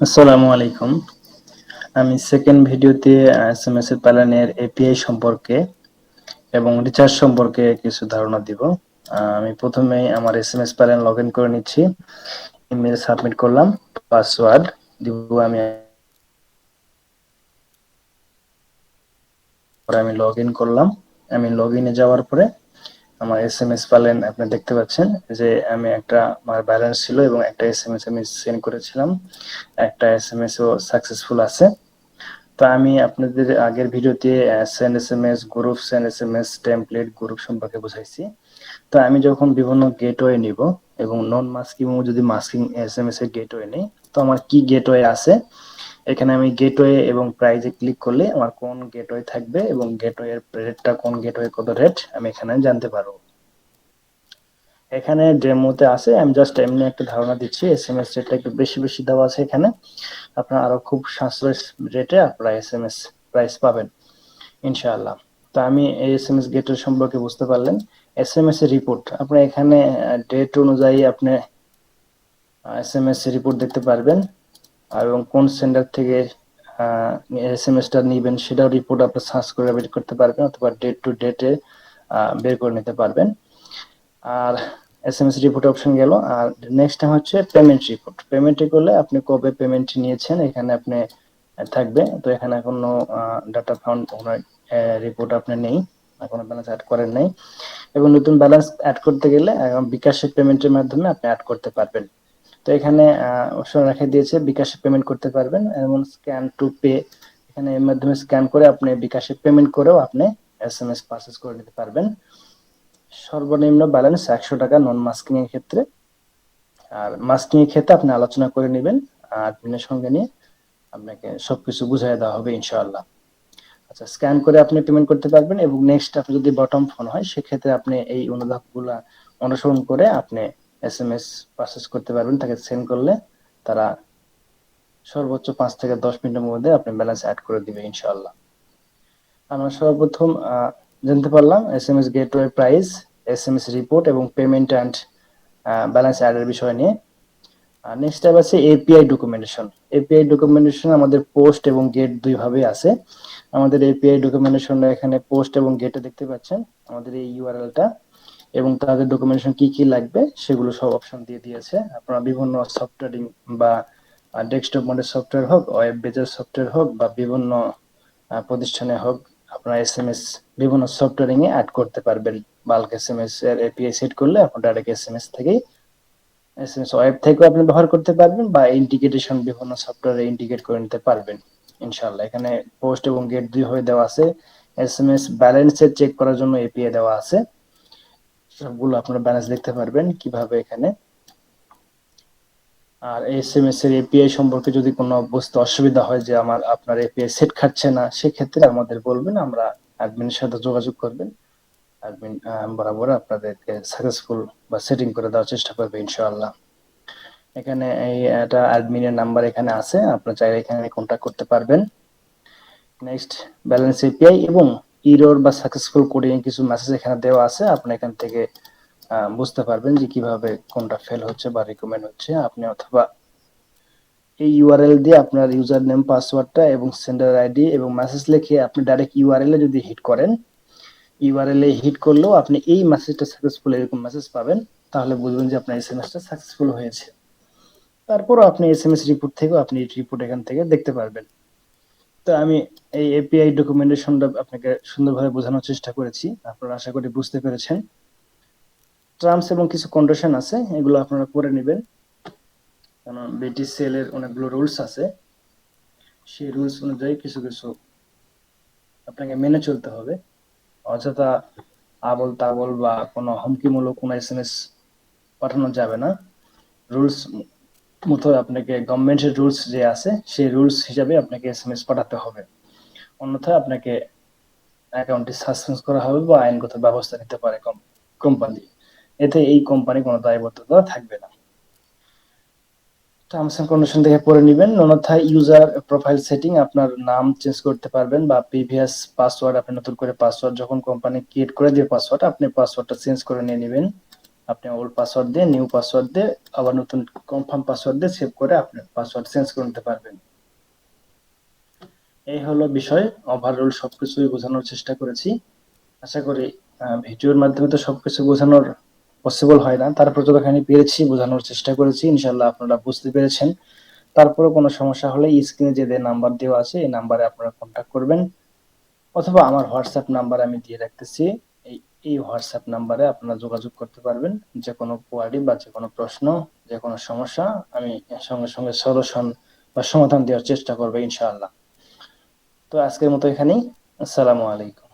আসসালামু আলাইকুম। আমি সেকেন্ড ভিডিওতে এসএমএস এর প্যানেলের এপিআই সম্পর্কে এবং রিচার্জ সম্পর্কে কিছু ধারণা দিব। আমি প্রথমেই আমার এসএমএস প্যানেল লগ ইন করে নিচ্ছি। ইমেল সাবমিট করলাম, পাসওয়ার্ড দিব। আমি লগ ইন করলাম। আমি লগ ইনে যাওয়ার পরে আমার এসএমএস প্যানেল আপনি দেখতে পাচ্ছেন যে আমি আমার ব্যালেন্স ছিল এবং একটা এসএমএস আমি সেন্ড করেছিলাম। একটা এসএমএস ও সাকসেসফুল আছে। তো আমি আপনাদের আগের ভিডিওতে send SMS, group send SMS, template, group সম্পর্কে বুঝাইছি। তো আমি যখন বিভিন্ন গেটওয়ে নিব এবং নন মাস্কিং যদি মাস্কিং এসএমএস এর গেটওয়ে নেই, তো আমার কি গেটওয়ে আছে, এখানে আমি গেটওয়ে এবং প্রাইজে ক্লিক করলে আমার কোন গেটওয়ে থাকবে এবং গেটওয়ে এর রেটটা কোন গেটওয়ে কত রেট আমি এখানে জানতে পারবো। এখানে ডেমোতে আছে, আমি জাস্ট এমনি একটা ধারণা দিচ্ছি। এসএমএস রেটটা একটু বেশি বেশি দেওয়া আছে এখানে। আপনারা আরো খুব সাশ্রয়ী রেটে আপনারা এসএমএস প্রাইস পাবেন ইনশাআল্লাহ। তো আমি এই এসএমএস গেটের সম্পর্কে বুঝতে পারলেন। এসএমএস এর রিপোর্ট আপনি এখানে ডেট অনুযায়ী আপনি এসএমএস রিপোর্ট দেখতে পারবেন এবং কোন সেন্ডার থেকে এসএমএসটা নিবেন সেটাও রিপোর্ট আপনি সার্চ করে বের করতে পারবেন, অথবা ডেট টু ডেটে বের করে নিতে পারবেন। আর এসএমএস রিপোর্ট অপশন গেল। আর নেক্সট হচ্ছে পেমেন্ট রিপোর্ট। পেমেন্টে করলে আপনি কবে পেমেন্ট নিয়েছেন এখানে আপনি থাকবে। তো এখানে কোনো ডাটা ফাউন্ড রিপোর্ট আপনি নেই, কোনো ব্যালেন্স অ্যাড করেন নাই। এবং নতুন ব্যালেন্স অ্যাড করতে গেলে বিকাশের পেমেন্টের মাধ্যমে আপনি অ্যাড করতে পারবেন। তো এখানে অপশন রেখে দিয়েছে বিকাশে পেমেন্ট করতে পারবেন, এমন স্ক্যান টু পে, এখানে এর মাধ্যমে স্ক্যান করে আপনি বিকাশে পেমেন্ট করেও আপনি এসএমএস পারচেজ করে নিতে পারবেন। সর্বনিম্ন ব্যালেন্স 100 টাকা নন মাস্কিং এর ক্ষেত্রে। আর মাস্কিং এর ক্ষেত্রে আপনি আলোচনা করে নেবেন অ্যাডমিনের সঙ্গে নিয়ে, আপনাকে সবকিছু বুঝিয়ে দেওয়া হবে ইনশাআল্লাহ। আচ্ছা, স্ক্যান করে আপনি পেমেন্ট করতে পারবেন এবং নেক্সট আপনি যদি বটম ফোন হয় সেক্ষেত্রে আপনি এই অনুধাবগুলা অনুসরণ করে আপনি এসএমএস পারচেজ করতে পারবেন। তাকে সেন্ড করলে তারা সর্বোচ্চ 5 থেকে 10 মিনিটের মধ্যে আপনি ব্যালেন্স অ্যাড করে দিবে ইনশাআল্লাহ। আমরা সর্বপ্রথম জানতে পারলাম SMS gateway price, SMS report এবং পেমেন্ট অ্যান্ড ব্যালেন্স অ্যাডের বিষয় নিয়ে। নেক্সট স্টেপ আছে এপিআই ডকুমেন্টেশন। এপিআই ডকুমেন্টেশন আমাদের পোস্ট এবং গেট দুই ভাবে আছে। আমাদের এপিআই ডকুমেন্টেশনটা এখানে পোস্ট এবং গেটে দেখতে পাচ্ছেন আমাদের এই ইউআরএলটা, এবং তাদের ডকুমেন্টেশন কি কি লাগবে সেগুলো সব অপশন দিয়ে দিয়েছে। আপনারা বিভিন্ন সফটওয়্যারিং বা ডেস্কটপ মোডের সফটওয়্যার হোক, ওয়েব বেজের সফটওয়্যার হোক বা বিভিন্ন প্রতিষ্ঠানে হোক, আপনারা এসএমএস বিভিন্ন সফটওয়্যারিং এ অ্যাড করতে পারবেন। বাল্ক এসএমএস এর এপিআই সেট করলে আপনার ডাইরেক্ট এসএমএস থেকেই এসএমএস ওয়েব থেকেও আপনি ব্যবহার করতে পারবেন বা ইন্টিগ্রেশন বিভিন্ন সফটওয়্যারে ইন্টিগ্রেট করে নিতে পারবেন ইনশাআল্লাহ। এখানে পোস্ট এবং গেট দুই হয়ে দেওয়া আছে। এসএমএস ব্যালেন্সের চেক করার জন্য এপিআই দেওয়া আছে, সবগুলো আপনারা ব্যালেন্স দেখতে পারবেন কিভাবে এখানে। আর এসএমএস এর এপিআই সম্পর্কে যদি কোনো বুঝতে অসুবিধা হয় যে আপনার এপিআই সেট খাচ্ছে না, সেক্ষেত্রে আমাদের বলবেন, আমরা অ্যাডমিনের সাথে যোগাযোগ করবেন। অ্যাডমিন বরাবর আপনাদেরকে সাকসেসফুল বা সেটিং করে দেওয়ার চেষ্টা করবে ইনশাআল্লাহ। এখানে এটা অ্যাডমিনের নাম্বার এখানে আছে, আপনারা চাইলে এখানে কন্ট্যাক্ট করতে পারবেন। নেক্সট ব্যালেন্স এপিআই এবং ইরর বা সাকসেসফুল কোডিং কিছু মেসেজ এখানে দেওয়া আছে, আপনি এখান থেকে বুঝতে পারবেন যে কিভাবে কোনটা ফেল হচ্ছে বা রিকমেন্ড হচ্ছে। আপনি অথবা এই ইউআরএল দিয়ে আপনার ইউজার নেম পাসওয়ার্ডটা এবং সেন্ডার আইডি এবং মেসেজ লিখে আপনি ডাইরেক্ট ইউআরএল এ যদি হিট করেন, ইউআরএল এ হিট করলেও আপনি এই মেসেজটা সাকসেসফুল এরকম মেসেজ পাবেন। তাহলে বুঝবেন যে আপনার এসএমএসটা সাকসেসফুল হয়েছে। তারপরও আপনি এসএমএস রিপোর্ট থেকেও আপনি রিপোর্ট এখান থেকে দেখতে পারবেন। তো আমি এই এপিআই ডকুমেন্টেশনটা আপনাকে সুন্দরভাবে বোঝানোর চেষ্টা করেছি, আপনারা আশা করি বুঝতে পেরেছেন। টার্মস এবং কিছু কন্ডিশন আছে, এগুলো আপনারা পড়ে নেবেন, কারণ বিটিসিএল এর অনেকগুলো রুলস আছে। সেই রুলস অনুযায়ী কিছু কিছু আপনাকে মেনে চলতে হবে। অযথা আবল তাবল বা কোনো হুমকিমূলক কোনো এসএমএস পাঠানো যাবে না। রুলস মতো আপনাকে গভর্নমেন্টের রুলস যে আছে সেই রুলস হিসাবে আপনাকে এসএমএস পাঠাতে হবে, অন্যথায় আপনাকে অ্যাকাউন্টটি সাসপেন্ড করা হবে বা আইনগত ব্যবস্থা নিতে পারে কোম্পানি। এতে এই কোম্পানি কোনো দায়বদ্ধতা থাকবে না। টার্মস এন্ড কন্ডিশন দেখে পড়ে নেবেন। অন্যথায় ইউজার প্রোফাইল সেটিং, আপনার নাম চেঞ্জ করতে পারবেন বা প্রিভিয়াস পাসওয়ার্ড আপনি নতুন করে পাসওয়ার্ড যখন কোম্পানি ক্রিয়েট করে দিয়ে পাসওয়ার্ড আপনি পাসওয়ার্ডটা চেঞ্জ করে নিয়ে নেবেন। আপনি ওল্ড পাসওয়ার্ড দিয়ে নিউ পাসওয়ার্ড দিয়ে আবার নতুন কনফার্ম পাসওয়ার্ড দিয়ে সেভ করে আপনি পাসওয়ার্ড চেঞ্জ করে নিতে পারবেন। এই হলো বিষয়, ওভারঅল সবকিছুই বোঝানোর চেষ্টা করেছি। আশা করি ভিডিওর মাধ্যমে তো সবকিছু বোঝানোর পসিবল হয় না, তারপর যতখানি পেরেছি বোঝানোর চেষ্টা করেছি, ইনশাল্লাহ আপনারা বুঝতে পেরেছেন। তারপরে কোনো সমস্যা হলে স্ক্রিনে যে নাম্বার দেওয়া আছে এই নাম্বারে আপনারা কন্ট্যাক্ট করবেন, অথবা আমার হোয়াটসঅ্যাপ নাম্বার আমি দিয়ে রাখতেছি, এই হোয়াটসঅ্যাপ নাম্বারে আপনারা যোগাযোগ করতে পারবেন। যে কোনো কোয়ারি বা যে কোনো প্রশ্ন, যে কোনো সমস্যা আমি সঙ্গে সঙ্গে সলিউশন বা সমাধান দেওয়ার চেষ্টা করবো ইনশাআল্লাহ। তো আজকের মতো এখানেই। আসসালামু আলাইকুম।